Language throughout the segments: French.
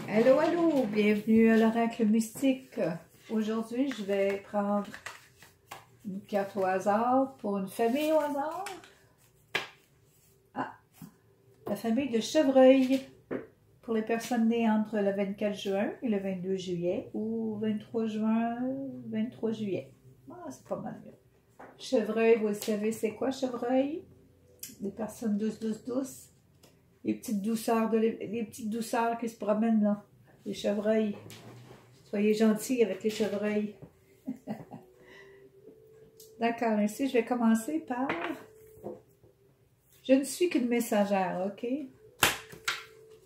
Allô, allô, bienvenue à l'oracle mystique. Aujourd'hui, je vais prendre une carte au hasard pour une famille au hasard. Ah, la famille de Chevreuil. Pour les personnes nées entre le 24 juin et le 22 juillet ou 23 juin, 23 juillet. Ah, c'est pas mal mieux. Chevreuil, vous savez c'est quoi Chevreuil? Des personnes douces, douces, douces. Les petites douceurs, les petites douceurs qui se promènent là. Les chevreuils. Soyez gentils avec les chevreuils. D'accord, ici je vais commencer par... Je ne suis qu'une messagère, ok?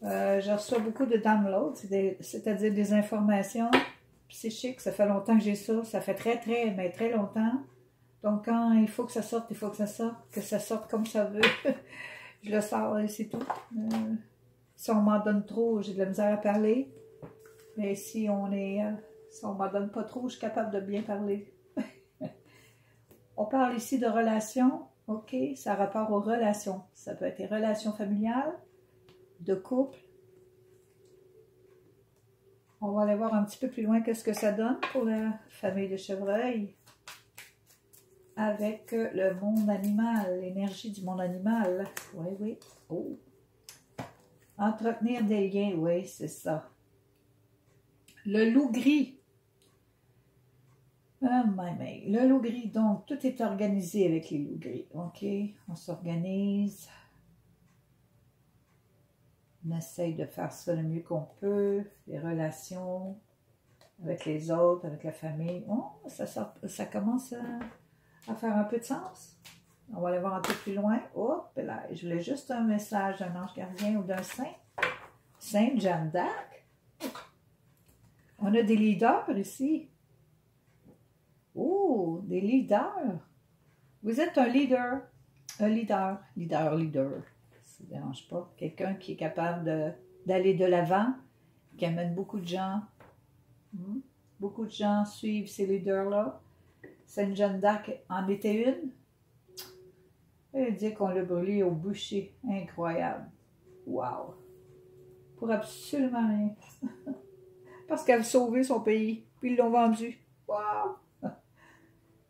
Je reçois beaucoup de downloads, c'est-à-dire des informations psychiques. Ça fait longtemps que j'ai ça. Ça fait très longtemps. Donc quand il faut que ça sorte, il faut que ça sorte comme ça veut. Je le sors et c'est tout. Si on m'en donne trop, j'ai de la misère à parler. Mais si on m'en donne pas trop, je suis capable de bien parler. On parle ici de relations, ok? Ça a rapport aux relations. Ça peut être des relations familiales, de couple. On va aller voir un petit peu plus loin qu'est-ce que ça donne pour la famille de Chevreuil. Avec le monde animal, l'énergie du monde animal. Oui, oui. Oh. Entretenir des liens, oui, c'est ça. Le loup gris. Oh le loup gris, donc tout est organisé avec les loups gris. Ok, on s'organise. On essaye de faire ça le mieux qu'on peut. Les relations avec les autres, avec la famille. Oh, ça commence à faire un peu de sens. On va aller voir un peu plus loin. Oh, là, je voulais juste un message d'un ange gardien ou d'un saint. Sainte Jeanne d'Arc. On a des leaders ici. Oh, des leaders. Vous êtes un leader. Un leader. Leader. Ça ne dérange pas. Quelqu'un qui est capable d'aller de l'avant, qui amène beaucoup de gens. Beaucoup de gens suivent ces leaders-là. Sainte Jeanne d'Arc en était une. Elle dit qu'on l'a brûlé au bûcher. Incroyable. Wow. Pour absolument rien. Parce qu'elle a sauvé son pays. Puis ils l'ont vendu. Wow.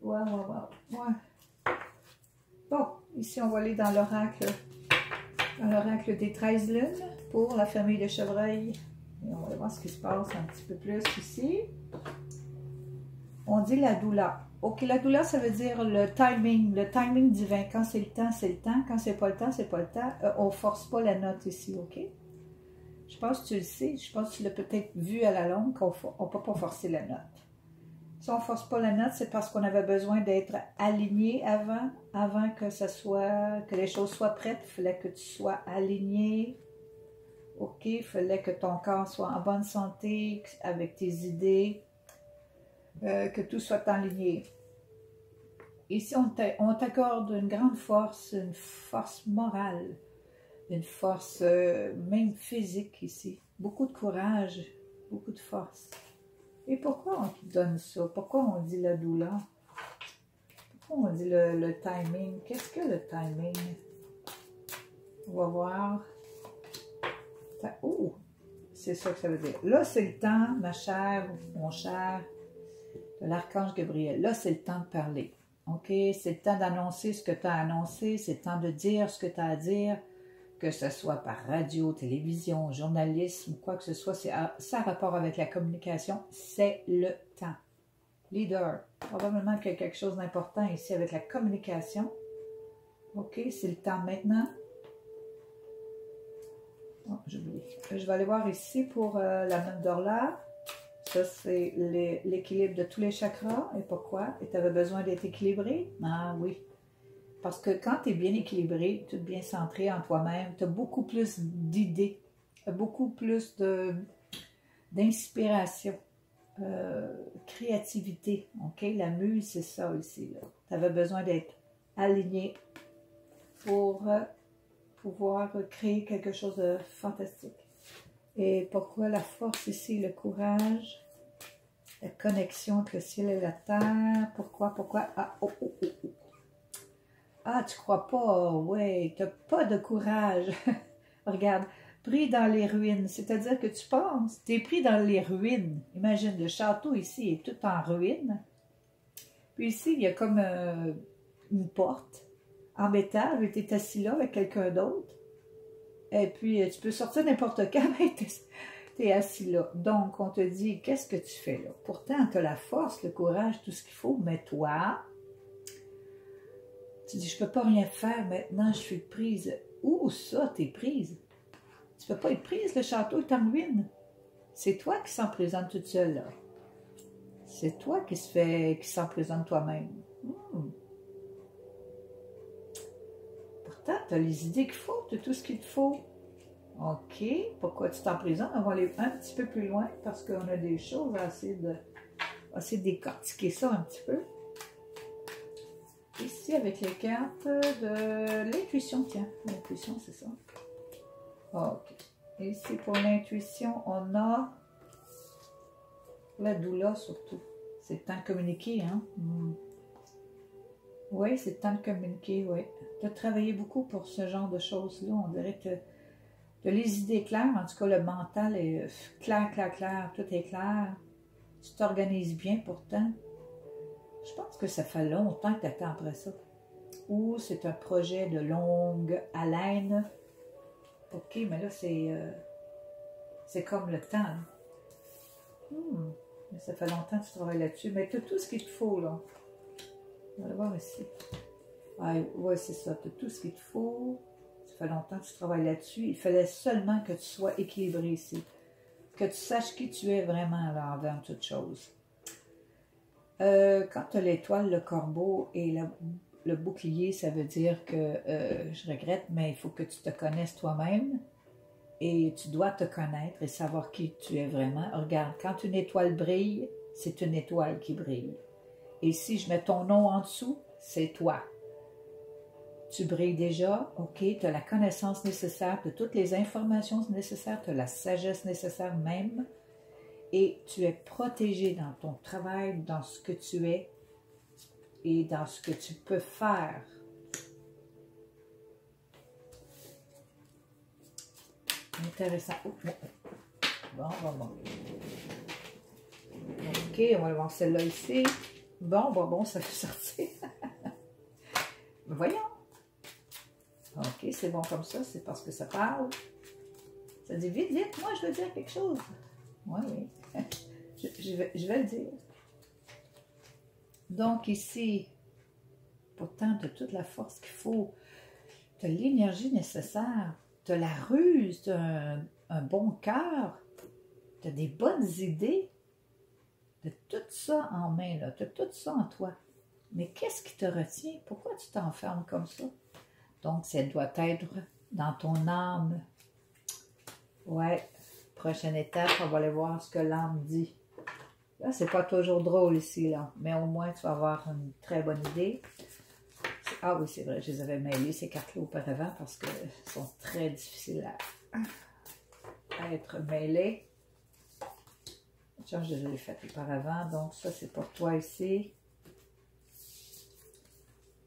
Wow. Ouais. Bon, ici on va aller dans l'oracle des 13 lunes pour la famille de Chevreuil. Et on va voir ce qui se passe un petit peu plus ici. On dit la doula. Ok, la doula, ça veut dire le timing divin. Quand c'est le temps, c'est le temps. Quand c'est pas le temps, c'est pas le temps. On force pas la note ici, ok? Je pense que tu le sais. Je pense que tu l'as peut-être vu à la longue qu'on ne peut pas forcer la note. Si on ne force pas la note, c'est parce qu'on avait besoin d'être aligné avant que les choses soient prêtes. Il fallait que tu sois aligné. Ok, il fallait que ton corps soit en bonne santé, avec tes idées, que tout soit aligné. Ici, on t'accorde une grande force, une force morale, une force même physique ici. Beaucoup de courage, beaucoup de force. Et pourquoi on te donne ça? Pourquoi on dit la douleur? Pourquoi on dit le timing? Qu'est-ce que le timing? On va voir. Oh! C'est ça que ça veut dire. Là, c'est le temps, ma chère, mon cher, de l'archange Gabriel. Là, c'est le temps de parler. OK? C'est le temps d'annoncer ce que tu as annoncé. C'est le temps de dire ce que tu as à dire. Que ce soit par radio, télévision, journalisme, quoi que ce soit, ça a rapport avec la communication, c'est le temps. Leader, probablement qu'il y a quelque chose d'important ici avec la communication. Ok, c'est le temps maintenant. Oh, j'oublie. Je vais aller voir ici pour la note d'horloge. Ça, c'est l'équilibre de tous les chakras. Et pourquoi? Et tu avais besoin d'être équilibré? Ah oui. Parce que quand tu es bien équilibré, tout bien centré en toi-même, tu as beaucoup plus d'idées, beaucoup plus d'inspiration, créativité. Ok, la muse, c'est ça ici. Tu avais besoin d'être aligné pour pouvoir créer quelque chose de fantastique. Et pourquoi la force ici, le courage, la connexion entre le ciel et la terre? Pourquoi? Ah, oh. Ah, tu crois pas? Ouais, t'as pas de courage. Regarde, Pris dans les ruines, c'est-à-dire que tu penses, tu es pris dans les ruines. Imagine, le château ici est tout en ruine. Puis ici, il y a comme une porte en métal, et tu es assis là avec quelqu'un d'autre. Et puis, tu peux sortir n'importe quand, mais tu es assis là. Donc, on te dit, qu'est-ce que tu fais là? Pourtant, tu as la force, le courage, tout ce qu'il faut, mais toi, tu dis, je ne peux pas rien faire maintenant, je suis prise. Où ça, tu es prise? Tu ne peux pas être prise, le château est en ruine. C'est toi qui s'en présente toute seule, là. C'est toi qui s'en présente toi-même. Pourtant, tu as les idées qu'il faut, tu as tout ce qu'il te faut. OK, pourquoi tu t'en présentes? On va aller un petit peu plus loin parce qu'on a des choses à essayer de décortiquer ça un petit peu. Ici, avec les cartes de l'intuition, tiens, l'intuition, c'est ça. OK. Ici, pour l'intuition, on a la doula surtout. C'est le temps de communiquer, hein? Oui, c'est le temps de communiquer, oui. Tu as travaillé beaucoup pour ce genre de choses-là. On dirait que tu as les idées claires. En tout cas, le mental est clair, clair, clair. Tout est clair. Tu t'organises bien pourtant. Je pense que ça fait longtemps que tu attends après ça. Ou c'est un projet de longue haleine. OK, mais là, c'est comme le temps. Hein? Mais ça fait longtemps que tu travailles là-dessus. Mais tu as tout ce qu'il te faut, là. On va voir ici. Ah, oui, c'est ça. Tu as tout ce qu'il te faut. Ça fait longtemps que tu travailles là-dessus. Il fallait seulement que tu sois équilibré ici. Que tu saches qui tu es vraiment, là, envers toute chose. Quand tu as l'étoile, le corbeau et le bouclier, ça veut dire que, je regrette, mais il faut que tu te connaisses toi-même. Et tu dois te connaître et savoir qui tu es vraiment. Regarde, quand une étoile brille, c'est une étoile qui brille. Et si je mets ton nom en dessous, c'est toi. Tu brilles déjà, OK, tu as la connaissance nécessaire, tu as toutes les informations nécessaires, tu as la sagesse nécessaire même. Et tu es protégé dans ton travail, dans ce que tu es et dans ce que tu peux faire. Intéressant. Bon. OK, on va voir celle-là ici. Bon, ça fait sortir. Voyons. OK, c'est bon comme ça, c'est parce que ça parle. Ça dit vite, moi je veux dire quelque chose. Oui. Je vais le dire. Donc ici, pourtant, tu as toute la force qu'il faut. Tu as l'énergie nécessaire. Tu as la ruse, tu as un bon cœur. Tu as des bonnes idées. Tu as tout ça en main, là. Tu as tout ça en toi. Mais qu'est-ce qui te retient? Pourquoi tu t'enfermes comme ça? Donc, ça doit être dans ton âme. Ouais. Prochaine étape, on va aller voir ce que l'âme dit. Là, c'est pas toujours drôle ici, là. Mais au moins, tu vas avoir une très bonne idée. Ah oui, c'est vrai, je les avais mêlées, ces cartes-là, auparavant, parce qu'elles sont très difficiles à être mêlées. Tiens, je les ai faites auparavant, donc ça, c'est pour toi ici.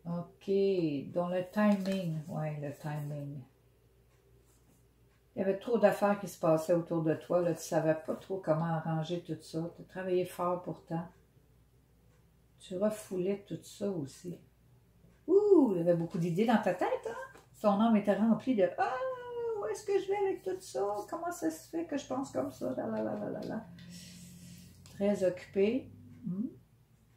OK, dans le timing, ouais, le timing. Il y avait trop d'affaires qui se passaient autour de toi, là, tu ne savais pas trop comment arranger tout ça. Tu as travaillé fort pourtant. Tu refoulais tout ça aussi. Ouh, il y avait beaucoup d'idées dans ta tête, hein? Ton âme était rempli de « Ah, où est-ce que je vais avec tout ça? Comment ça se fait que je pense comme ça? » Très occupé.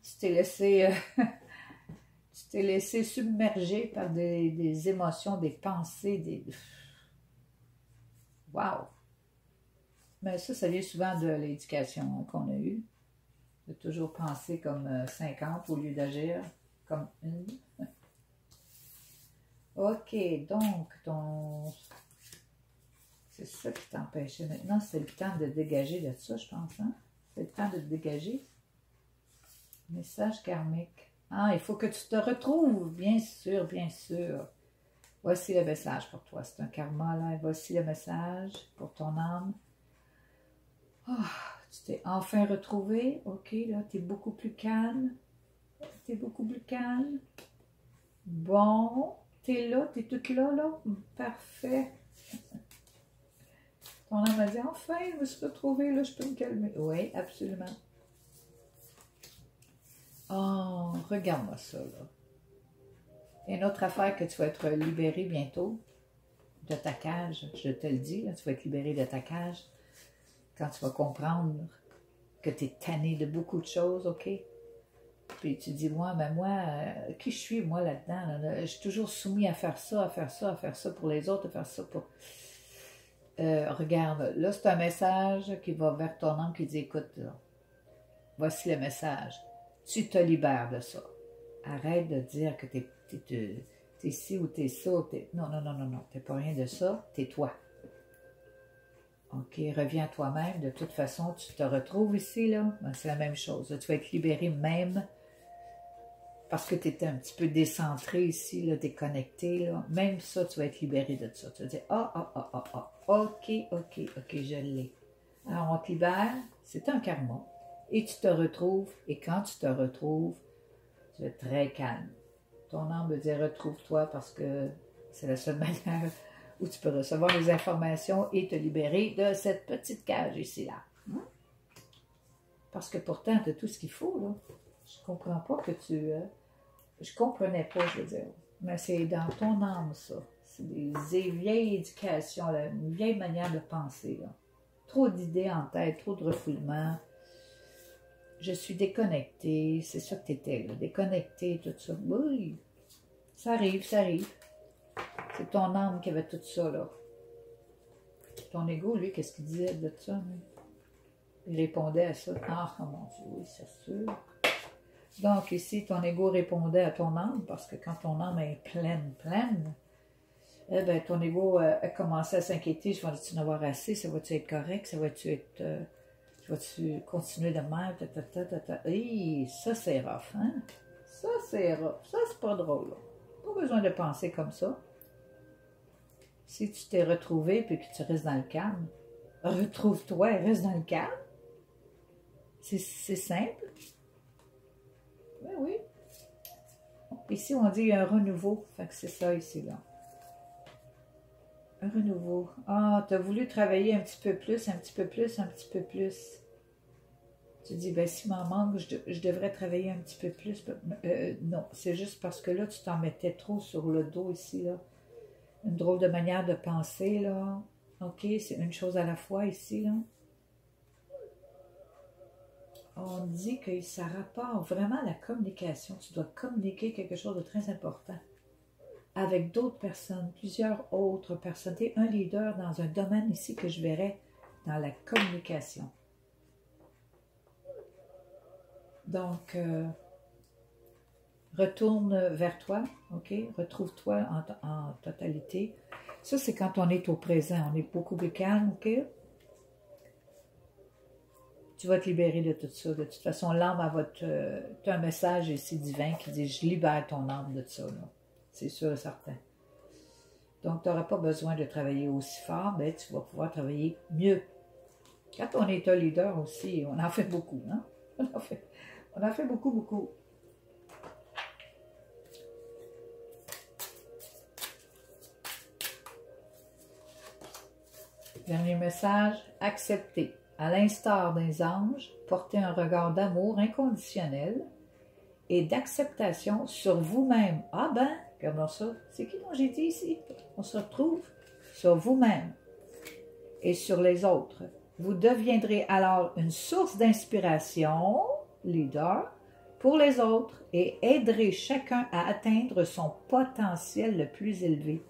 Tu t'es laissé... tu t'es laissé submerger par des émotions, des pensées, des... Wow! Mais ça vient souvent de l'éducation qu'on a eue. De toujours penser comme 50 au lieu d'agir comme une. OK, donc, c'est ça qui t'empêchait. Maintenant, c'est le temps de dégager de ça, je pense. Hein? C'est le temps de te dégager. Message karmique. Ah, il faut que tu te retrouves, bien sûr, bien sûr. Voici le message pour toi. C'est un karma, là. Voici le message pour ton âme. Oh, tu t'es enfin retrouvé. OK, là, tu es beaucoup plus calme. Tu es beaucoup plus calme. Bon, tu es là, tu es toute là, là. Parfait. Ton âme a dit, enfin, je me suis retrouvée, là, je peux me calmer. Oui, absolument. Oh, regarde-moi ça, là. Il y a une autre affaire que tu vas être libéré bientôt de ta cage. Je te le dis, là, tu vas être libéré de ta cage quand tu vas comprendre que tu es tanné de beaucoup de choses, OK? Puis tu dis, moi, mais moi, qui je suis, moi, là-dedans? Là? Je suis toujours soumis à faire ça, à faire ça, à faire ça pour les autres, à faire ça pour... regarde, là, c'est un message qui va vers ton âme qui dit, écoute, là, voici le message. Tu te libères de ça. Arrête de dire que t'es ci ou t'es ça. Non, non, non, non, non. T'es pas rien de ça. T'es toi. OK, reviens à toi-même. De toute façon, tu te retrouves ici, là. Ben, c'est la même chose. Là, tu vas être libéré même parce que tu étais un petit peu décentré ici, là, déconnecté, là. Même ça, tu vas être libéré de ça. Tu vas dire, OK, OK, OK, je l'ai. Alors, on te libère. C'est un karma. Et tu te retrouves. Et quand tu te retrouves, tu es très calme. Ton âme veut dire retrouve-toi parce que c'est la seule manière où tu peux recevoir les informations et te libérer de cette petite cage ici-là. Parce que pourtant, tu as tout ce qu'il faut, là. Je comprends pas que tu... je comprenais pas, je veux dire. Mais c'est dans ton âme, ça. C'est des vieilles éducations, là, une vieille manière de penser, là. Trop d'idées en tête, trop de refoulement. Je suis déconnectée, c'est ça que tu étais, là, déconnectée, tout ça. Oui, ça arrive, ça arrive. C'est ton âme qui avait tout ça, là. Ton ego, lui, qu'est-ce qu'il disait de ça? Lui? Il répondait à ça. Ah, oh mon Dieu, oui, c'est sûr. Donc, ici, ton ego répondait à ton âme, parce que quand ton âme est pleine, eh bien, ton ego a commencé à s'inquiéter. Je vais-tu en avoir assez? Ça va-tu être correct? Ça va-tu être... vas-tu continuer de même? Hi, ça, c'est rough, hein? Ça, c'est rough. Ça, c'est pas drôle, là. Pas besoin de penser comme ça. Si tu t'es retrouvé puis que tu restes dans le calme, retrouve-toi et reste dans le calme. C'est simple. Oui, oui. Ici, on dit un renouveau. Fait que c'est ça ici, là. Un renouveau. Ah, tu as voulu travailler un petit peu plus, un petit peu plus, un petit peu plus. Tu dis, ben s'il m'en manque, je devrais travailler un petit peu plus. Non, c'est juste parce que là, tu t'en mettais trop sur le dos ici, là. Une drôle de manière de penser, là. OK, c'est une chose à la fois ici, là. On dit que ça rapporte vraiment à la communication. Tu dois communiquer quelque chose de très important avec d'autres personnes, plusieurs autres personnes. Tu es un leader dans un domaine ici que je verrais dans la communication. Donc, retourne vers toi, OK? Retrouve-toi en totalité. Ça, c'est quand on est au présent. On est beaucoup plus calme, OK? Tu vas te libérer de tout ça. De toute façon, l'âme va te... Tu as un message ici divin qui dit « Je libère ton âme de ça. » C'est sûr et certain. Donc, tu n'auras pas besoin de travailler aussi fort, mais tu vas pouvoir travailler mieux. Quand on est un leader aussi, on en fait beaucoup, hein? On en fait beaucoup, beaucoup. Dernier message, accepter. À l'instar des anges, porter un regard d'amour inconditionnel et d'acceptation sur vous-même. Ah ben, regardons ça. C'est qui dont j'ai dit ici? On se retrouve sur vous-même et sur les autres. Vous deviendrez alors une source d'inspiration, leader, pour les autres et aiderez chacun à atteindre son potentiel le plus élevé.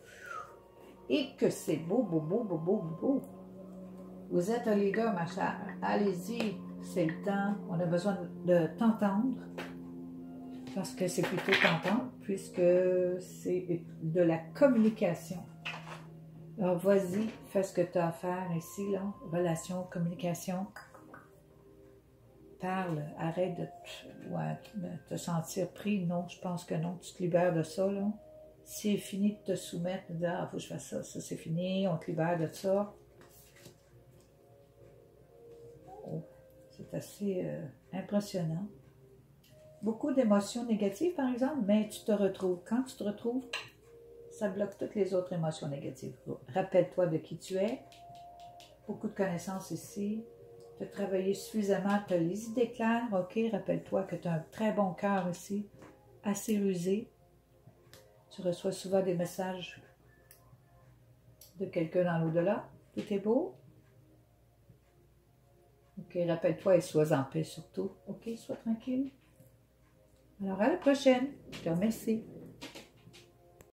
Et que c'est beau, beau, beau, beau, beau, beau. Vous êtes un leader, ma chère. Allez-y, c'est le temps. On a besoin de t'entendre. Parce que c'est plutôt t'entendre, puisque c'est de la communication. Alors, vas-y, fais ce que tu as à faire ici, là. Relation, communication. Parle, arrête de te sentir pris. Non, je pense que non. Tu te libères de ça, là. C'est fini de te soumettre, de dire, ah, faut que je fasse ça, ça c'est fini, on te libère de ça. Oh, c'est assez impressionnant. Beaucoup d'émotions négatives, par exemple, mais tu te retrouves. Quand tu te retrouves, ça bloque toutes les autres émotions négatives. Rappelle-toi de qui tu es. beaucoup de connaissances ici. Tu as travaillé suffisamment, tu as les idées claires, ok? Rappelle-toi que tu as un très bon cœur ici, assez rusé. Tu reçois souvent des messages de quelqu'un dans l'au-delà. Tout est beau. Ok, rappelle-toi et sois en paix surtout. Ok, sois tranquille. Alors à la prochaine. Je te remercie.